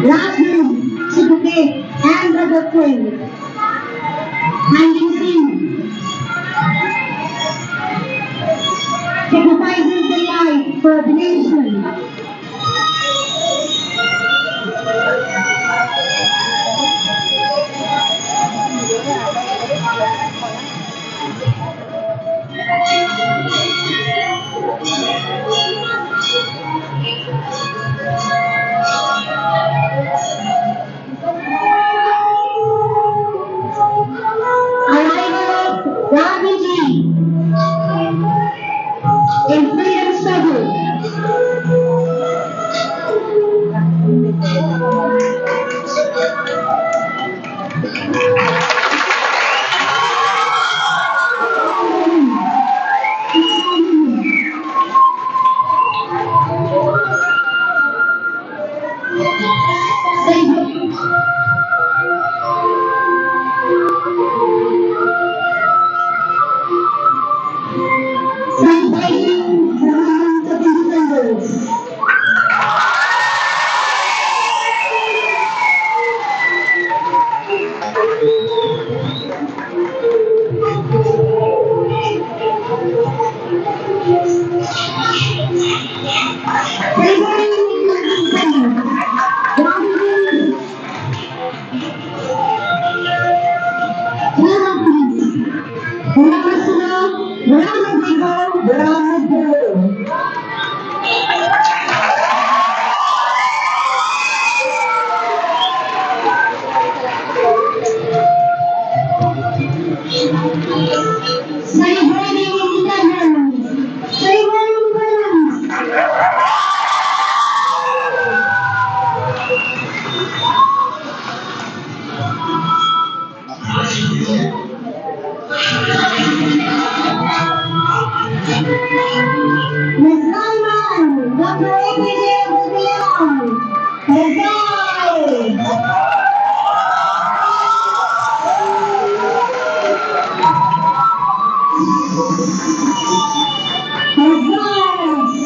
Raju, Subhute, and Brother Quinn. Hiding scene, sacrifices their life for the nation. Arrival of Gandhiji in freedom struggle. Celebrating the month of independence. Celebrating independence. Gandhiji, Gandhiji, Namaste, Namaste, Namaste. Celebrating independence. Celebrating independence. Miss Lyman, Dr. APJ Abdul Kalam. Goodbye. Goodbye.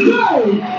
Go!